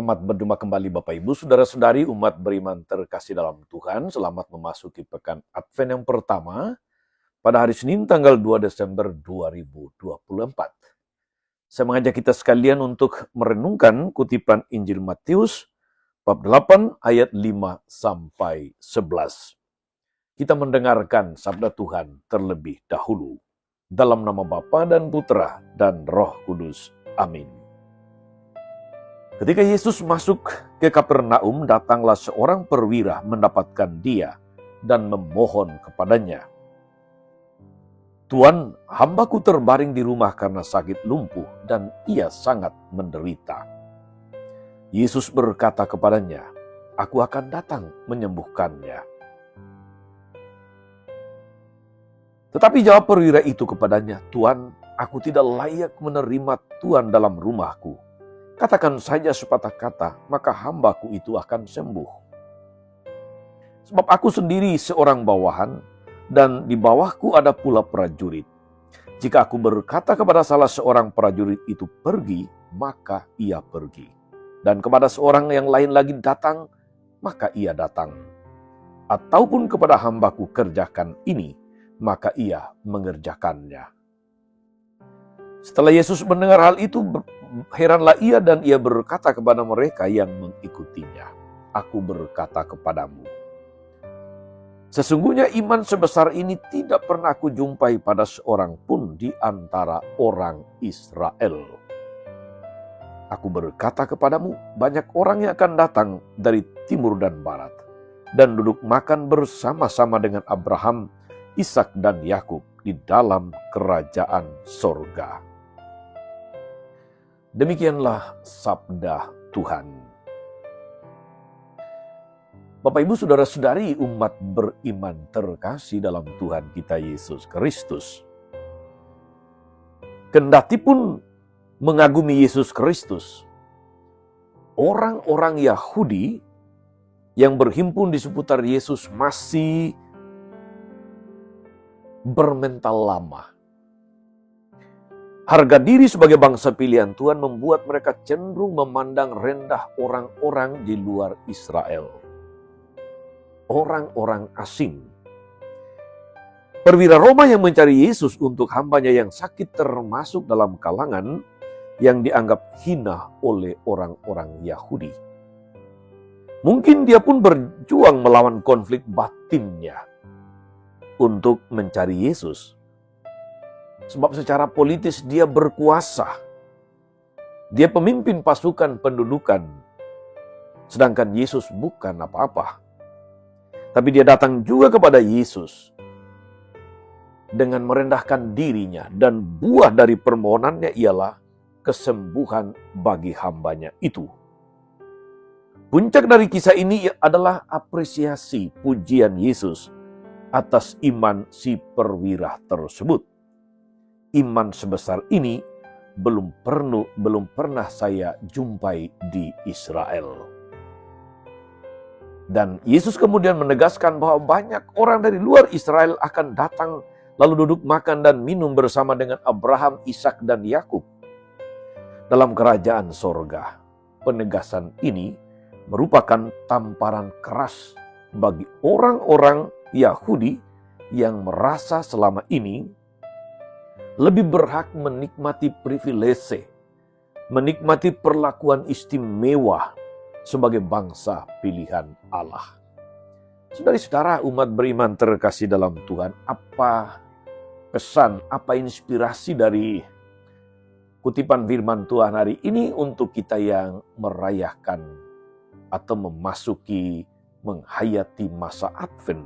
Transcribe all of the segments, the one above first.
Selamat berjumpa kembali Bapak Ibu, Saudara-saudari umat beriman terkasih dalam Tuhan. Selamat memasuki pekan Advent yang pertama pada hari Senin tanggal 2 Desember 2024. Saya mengajak kita sekalian untuk merenungkan kutipan Injil Matius bab 8 ayat 5 sampai 11. Kita mendengarkan sabda Tuhan terlebih dahulu. Dalam nama Bapa dan Putra dan Roh Kudus. Amin. Ketika Yesus masuk ke Kapernaum, datanglah seorang perwira mendapatkan dia dan memohon kepadanya. Tuan, hambaku terbaring di rumah karena sakit lumpuh dan ia sangat menderita. Yesus berkata kepadanya, aku akan datang menyembuhkannya. Tetapi jawab perwira itu kepadanya, Tuan, aku tidak layak menerima Tuan dalam rumahku. Katakan saja sepatah kata, maka hambaku itu akan sembuh. Sebab aku sendiri seorang bawahan, dan di bawahku ada pula prajurit. Jika aku berkata kepada salah seorang prajurit itu pergi, maka ia pergi. Dan kepada seorang yang lain lagi datang, maka ia datang. Ataupun kepada hambaku kerjakan ini, maka ia mengerjakannya. Setelah Yesus mendengar hal itu, heranlah ia dan ia berkata kepada mereka yang mengikutinya, aku berkata kepadamu, sesungguhnya iman sebesar ini tidak pernah aku jumpai pada seorang pun di antara orang Israel. Aku berkata kepadamu, banyak orang yang akan datang dari timur dan barat, dan duduk makan bersama-sama dengan Abraham, Ishak dan Yakub di dalam kerajaan sorga. Demikianlah sabda Tuhan. Bapak Ibu Saudara-saudari umat beriman terkasih dalam Tuhan kita Yesus Kristus. Kendati pun mengagumi Yesus Kristus, orang-orang Yahudi yang berhimpun di seputar Yesus masih bermental lama. Harga diri sebagai bangsa pilihan Tuhan membuat mereka cenderung memandang rendah orang-orang di luar Israel. Orang-orang asing. Perwira Roma yang mencari Yesus untuk hambanya yang sakit termasuk dalam kalangan yang dianggap hina oleh orang-orang Yahudi. Mungkin dia pun berjuang melawan konflik batinnya untuk mencari Yesus. Sebab secara politis dia berkuasa. Dia pemimpin pasukan pendudukan. Sedangkan Yesus bukan apa-apa. Tapi dia datang juga kepada Yesus dengan merendahkan dirinya. Dan buah dari permohonannya ialah kesembuhan bagi hambanya itu. Puncak dari kisah ini adalah apresiasi pujian Yesus atas iman si perwira tersebut. Iman sebesar ini belum pernah saya jumpai di Israel. Dan Yesus kemudian menegaskan bahwa banyak orang dari luar Israel akan datang lalu duduk makan dan minum bersama dengan Abraham, Ishak dan Yakub dalam kerajaan sorga. Penegasan ini merupakan tamparan keras bagi orang-orang Yahudi yang merasa selama ini lebih berhak menikmati privilege, menikmati perlakuan istimewa sebagai bangsa pilihan Allah. Saudara-saudara umat beriman terkasih dalam Tuhan, apa pesan, apa inspirasi dari kutipan firman Tuhan hari ini untuk kita yang merayakan atau memasuki, menghayati masa Advent?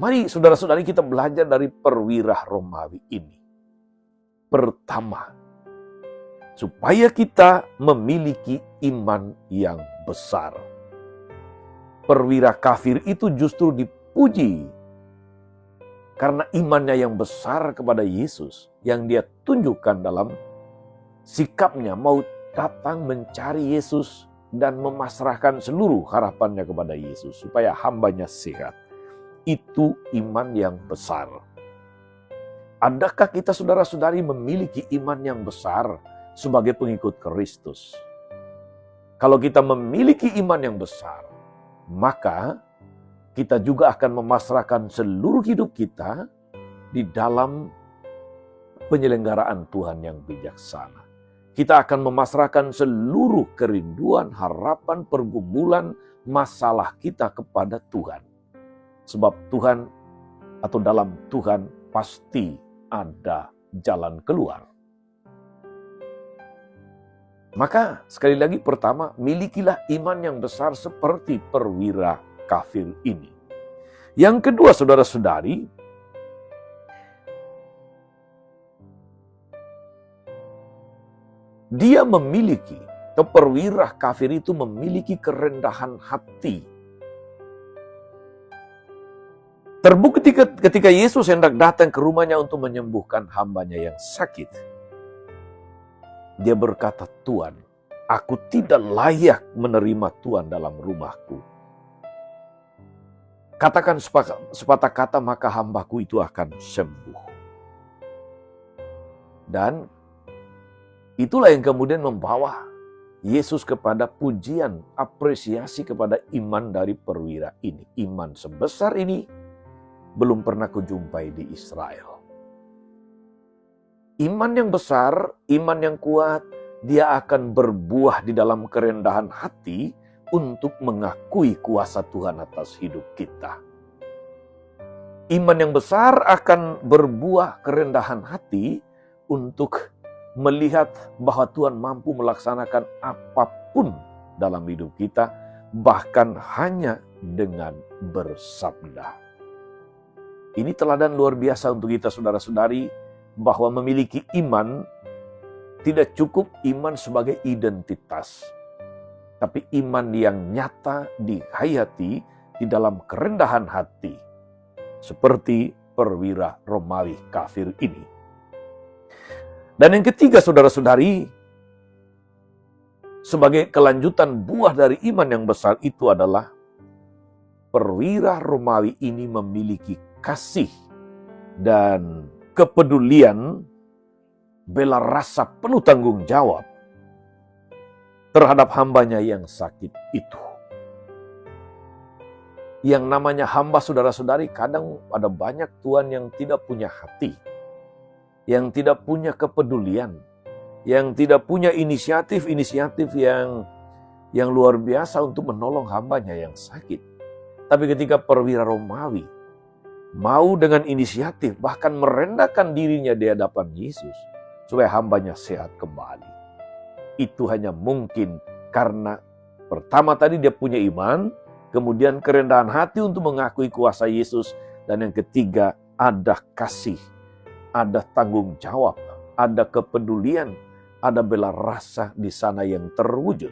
Mari saudara-saudari kita belajar dari perwira Romawi ini. Pertama, supaya kita memiliki iman yang besar. Perwira kafir itu justru dipuji karena imannya yang besar kepada Yesus yang dia tunjukkan dalam sikapnya mau datang mencari Yesus dan memasrahkan seluruh harapannya kepada Yesus supaya hambanya sehat. Itu iman yang besar. Adakah kita saudara-saudari memiliki iman yang besar sebagai pengikut Kristus? Kalau kita memiliki iman yang besar, maka kita juga akan memasrahkan seluruh hidup kita di dalam penyelenggaraan Tuhan yang bijaksana. Kita akan memasrahkan seluruh kerinduan, harapan, pergumulan, masalah kita kepada Tuhan. Sebab Tuhan atau dalam Tuhan pasti ada jalan keluar. Maka sekali lagi pertama, milikilah iman yang besar seperti perwira kafir ini. Yang kedua, saudara-saudari, dia memiliki, atau perwira kafir itu memiliki kerendahan hati. Terbukti ketika Yesus hendak datang ke rumahnya untuk menyembuhkan hambanya yang sakit. Dia berkata, "Tuhan, aku tidak layak menerima Tuhan dalam rumahku. Katakan sepatah kata, maka hambaku itu akan sembuh." Dan itulah yang kemudian membawa Yesus kepada pujian, apresiasi kepada iman dari perwira ini. Iman sebesar ini belum pernah kujumpai di Israel. Iman yang besar, iman yang kuat, dia akan berbuah di dalam kerendahan hati untuk mengakui kuasa Tuhan atas hidup kita. Iman yang besar akan berbuah kerendahan hati untuk melihat bahwa Tuhan mampu melaksanakan apapun dalam hidup kita, bahkan hanya dengan bersabda. Ini teladan luar biasa untuk kita, saudara-saudari, bahwa memiliki iman tidak cukup iman sebagai identitas, tapi iman yang nyata dihayati di dalam kerendahan hati, seperti perwira Romawi kafir ini. Dan yang ketiga, saudara-saudari, sebagai kelanjutan buah dari iman yang besar itu adalah perwira Romawi ini memiliki kasih dan kepedulian, bela rasa penuh tanggung jawab terhadap hambanya yang sakit itu. Yang namanya hamba, saudara-saudari, kadang ada banyak Tuhan yang tidak punya hati, yang tidak punya kepedulian, yang tidak punya inisiatif yang luar biasa untuk menolong hambanya yang sakit. Tapi ketika perwira Romawi mau dengan inisiatif, bahkan merendahkan dirinya di hadapan Yesus, supaya hambanya sehat kembali. Itu hanya mungkin karena pertama tadi dia punya iman, kemudian kerendahan hati untuk mengakui kuasa Yesus, dan yang ketiga ada kasih, ada tanggung jawab, ada kepedulian, ada bela rasa di sana yang terwujud.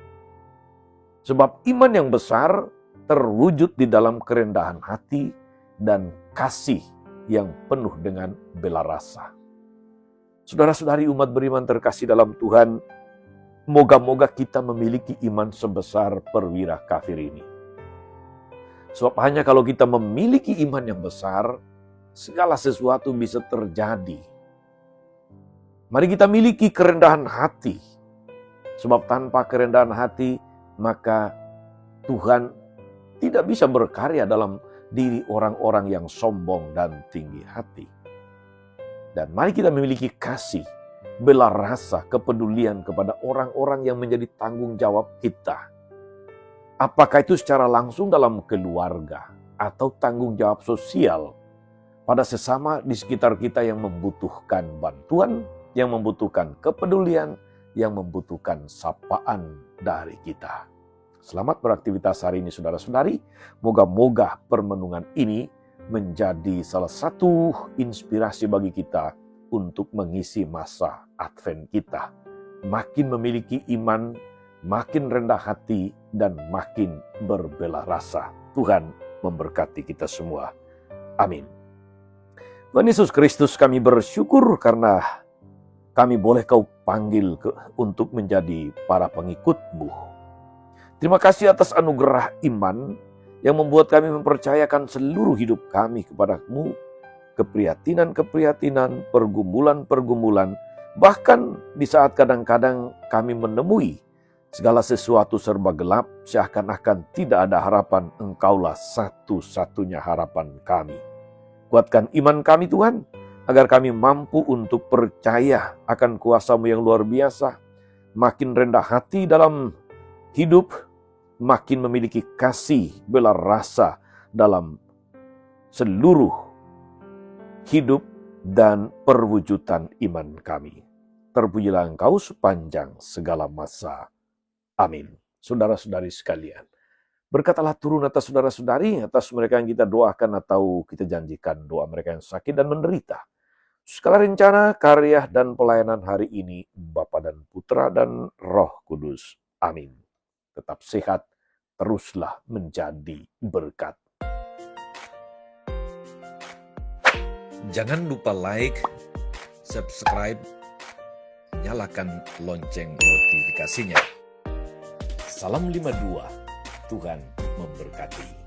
Sebab iman yang besar terwujud di dalam kerendahan hati dan kasih yang penuh dengan bela rasa. Saudara-saudari umat beriman terkasih dalam Tuhan, moga-moga kita memiliki iman sebesar perwira kafir ini. Sebab hanya kalau kita memiliki iman yang besar, segala sesuatu bisa terjadi. Mari kita miliki kerendahan hati. Sebab tanpa kerendahan hati, maka Tuhan tidak bisa berkarya dalam diri orang-orang yang sombong dan tinggi hati. Dan mari kita memiliki kasih, bela rasa, kepedulian kepada orang-orang yang menjadi tanggung jawab kita. Apakah itu secara langsung dalam keluarga atau tanggung jawab sosial pada sesama di sekitar kita yang membutuhkan bantuan, yang membutuhkan kepedulian, yang membutuhkan sapaan dari kita. Selamat beraktivitas hari ini, saudara-saudari. Moga-moga permenungan ini menjadi salah satu inspirasi bagi kita untuk mengisi masa Advent kita. Makin memiliki iman, makin rendah hati, dan makin berbela rasa. Tuhan memberkati kita semua. Amin. Tuhan Yesus Kristus, kami bersyukur karena kami boleh Kau panggil untuk menjadi para pengikut-Mu. Terima kasih atas anugerah iman yang membuat kami mempercayakan seluruh hidup kami kepada-Mu, keprihatinan-keprihatinan, pergumulan-pergumulan, bahkan di saat kadang-kadang kami menemui Segala sesuatu serba gelap, seakan-akan tidak ada harapan. Engkaulah satu-satunya harapan kami. Kuatkan iman kami Tuhan, agar kami mampu untuk percaya akan kuasa-Mu yang luar biasa, makin rendah hati dalam hidup, makin memiliki kasih bela rasa dalam seluruh hidup dan perwujudan iman kami. Terpujilah Engkau sepanjang segala masa. Amin. Saudara-saudari sekalian, berkatalah turun atas saudara-saudari, atas mereka yang kita doakan atau kita janjikan, doa mereka yang sakit dan menderita. Segala rencana, karya, dan pelayanan hari ini, Bapa dan Putra dan Roh Kudus. Amin. Tetap sehat, teruslah menjadi berkat. Jangan lupa like, subscribe, nyalakan lonceng notifikasinya. Salam 52, Tuhan memberkati.